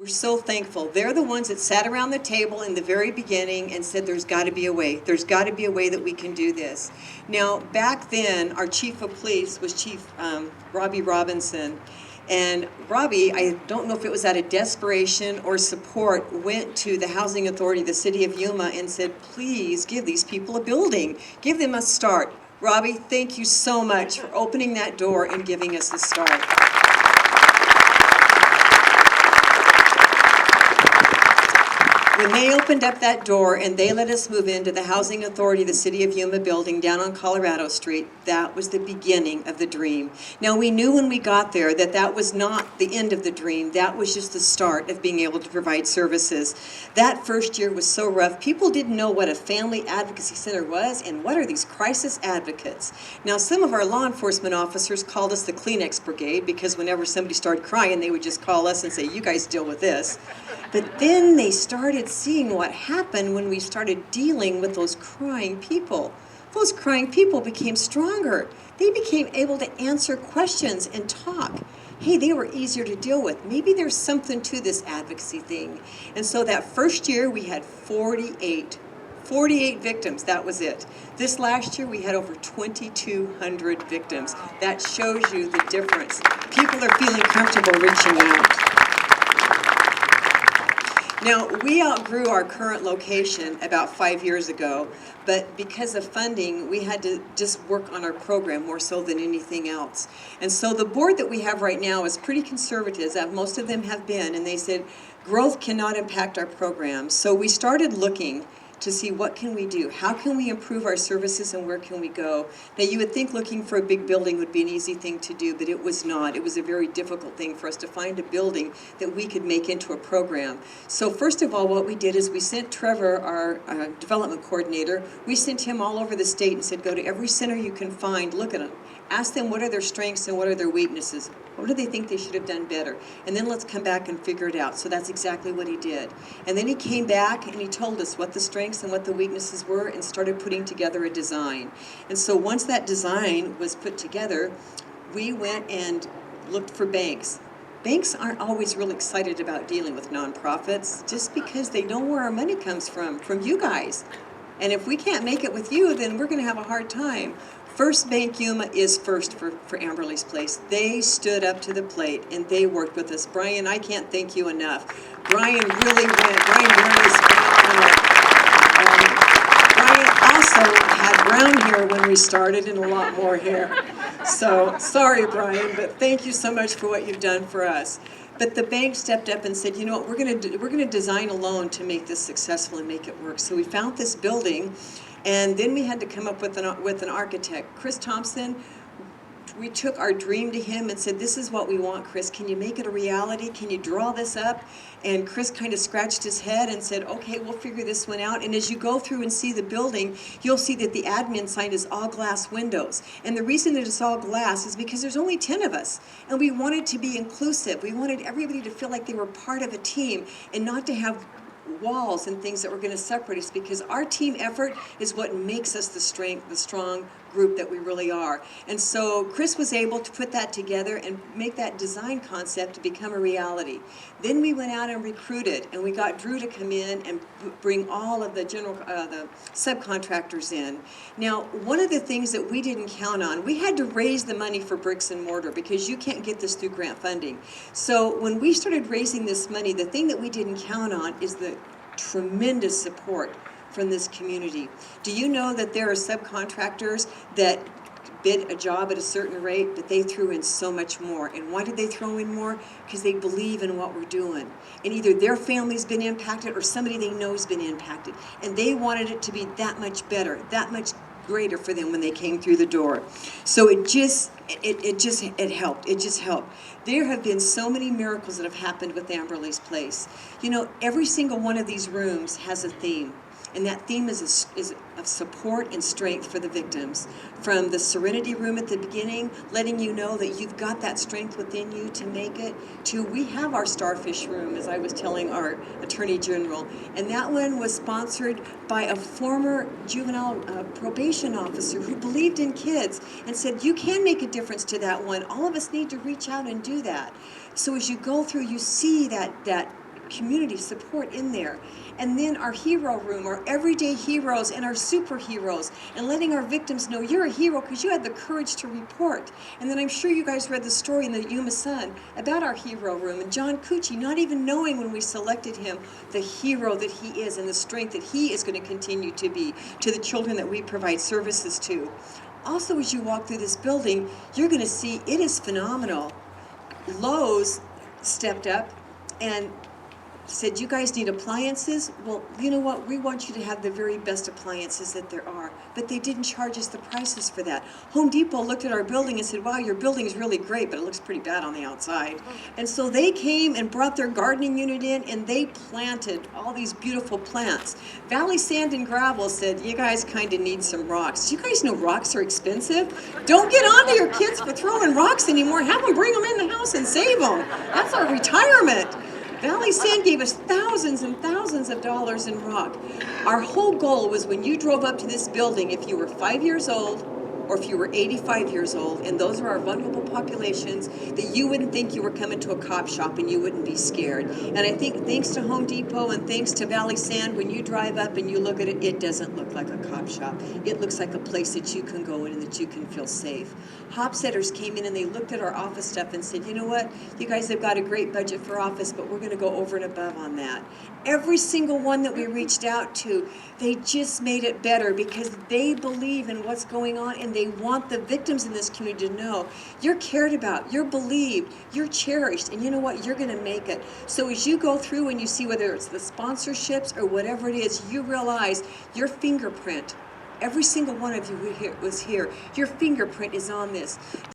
We're so thankful. They're the ones that sat around the table in the very beginning and said, there's got to be a way. There's got to be a way that we can do this. Now, back then, our chief of police was Chief Robbie Robinson. And Robbie, I don't know if it was out of desperation or support, went to the Housing Authority, the city of Yuma, and said, please give these people a building. Give them a start. Robbie, thank you so much for opening that door and giving us the start. When they opened up that door and they let us move into the Housing Authority, the City of Yuma building down on Colorado Street, that was the beginning of the dream. Now, we knew when we got there that that was not the end of the dream. That was just the start of being able to provide services. That first year was so rough. People didn't know what a family advocacy center was and what are these crisis advocates. Now, some of our law enforcement officers called us the Kleenex Brigade because whenever somebody started crying, they would just call us and say, you guys deal with this. But then they started seeing what happened when we started dealing with those crying people. Those crying people became stronger. They became able to answer questions and talk. Hey, they were easier to deal with. Maybe there's something to this advocacy thing. And so that first year we had 48 victims, that was it. This last year we had over 2,200 victims. That shows you the difference. People are feeling comfortable reaching out. Now, we outgrew our current location about 5 years ago, but because of funding, we had to just work on our program more so than anything else. And so the board that we have right now is pretty conservative, as most of them have been, and they said, growth cannot impact our program. So we started looking to see what can we do, how can we improve our services, and where can we go. Now, you would think looking for a big building would be an easy thing to do, but it was not. It was a very difficult thing for us to find a building that we could make into a program. So first of all, what we did is we sent Trevor, our development coordinator, we sent him all over the state and said, go to every center you can find, look at them, ask them what are their strengths and what are their weaknesses. What do they think they should have done better? And then let's come back and figure it out. So that's exactly what he did. And then he came back and he told us what the strengths and what the weaknesses were and started putting together a design. And so once that design was put together, we went and looked for banks. Banks aren't always real excited about dealing with nonprofits just because they know where our money comes from you guys. And if we can't make it with you, then we're going to have a hard time. First Bank Yuma is first for Amberley's Place. They stood up to the plate and they worked with us. Brian, I can't thank you enough. Brian really went. Brian really spent Brian also had brown hair when we started and a lot more hair. So sorry, Brian, but thank you so much for what you've done for us. But the bank stepped up and said, you know what, we're going to design a loan to make this successful and make it work. So we found this building. And then we had to come up with an architect. Chris Thompson, we took our dream to him and said, this is what we want, Chris. Can you make it a reality? Can you draw this up? And Chris kind of scratched his head and said, okay, we'll figure this one out. And as you go through and see the building, you'll see that the admin side is all glass windows. And the reason that it's all glass is because there's only 10 of us. And we wanted to be inclusive. We wanted everybody to feel like they were part of a team and not to have walls and things that were going to separate us, because our team effort is what makes us the strong group that we really are. And so Chris was able to put that together and make that design concept to become a reality. Then we went out and recruited, and we got Drew to come in and bring all of the the subcontractors in. Now, one of the things that we didn't count on, we had to raise the money for bricks and mortar because you can't get this through grant funding. So when we started raising this money, the thing that we didn't count on is the tremendous support from this community. Do you know that there are subcontractors that bid a job at a certain rate, but they threw in so much more? And why did they throw in more? Because they believe in what we're doing. And either their family's been impacted or somebody they know has been impacted. And they wanted it to be that much better, that much greater for them when they came through the door. So it helped. It just helped. There have been so many miracles that have happened with Amberley's Place. You know, every single one of these rooms has a theme. And that theme is of support and strength for the victims. From the Serenity Room at the beginning, letting you know that you've got that strength within you to make it, to we have our Starfish Room, as I was telling our Attorney General. And that one was sponsored by a former juvenile probation officer who believed in kids and said, you can make a difference to that one. All of us need to reach out and do that. So as you go through, you see that community support in there. And then our hero room, our everyday heroes and our superheroes, and letting our victims know you're a hero because you had the courage to report. And then I'm sure you guys read the story in the Yuma Sun about our hero room and John Cucci not even knowing when we selected him the hero that he is and the strength that he is going to continue to be to the children that we provide services to. Also, as you walk through this building, you're going to see it is phenomenal. Lowe's stepped up and said, you guys need appliances? Well, you know what? We want you to have the very best appliances that there are. But they didn't charge us the prices for that. Home Depot looked at our building and said, wow, your building is really great, but it looks pretty bad on the outside. And so they came and brought their gardening unit in, and they planted all these beautiful plants. Valley Sand and Gravel said, you guys kind of need some rocks. You guys know rocks are expensive? Don't get on to your kids for throwing rocks anymore. Have them bring them in the house and save them. That's our retirement. Valley Sand gave us thousands and thousands of dollars in rock. Our whole goal was when you drove up to this building, if you were 5 years old or if you were 85 years old, and those are our vulnerable populations, that you wouldn't think you were coming to a cop shop and you wouldn't be scared. And I think thanks to Home Depot and thanks to Valley Sand, when you drive up and you look at it, it doesn't look like a cop shop. It looks like a place that you can go in and that you can feel safe. Hopsetters came in and they looked at our office stuff and said, you know what, you guys have got a great budget for office, but we're going to go over and above on that. Every single one that we reached out to, they just made it better because they believe in what's going on and they want the victims in this community to know you're cared about, you're believed, you're cherished, and you know what, you're going to make it. So as you go through and you see whether it's the sponsorships or whatever it is, you realize your fingerprint, every single one of you who was here, your fingerprint is on this.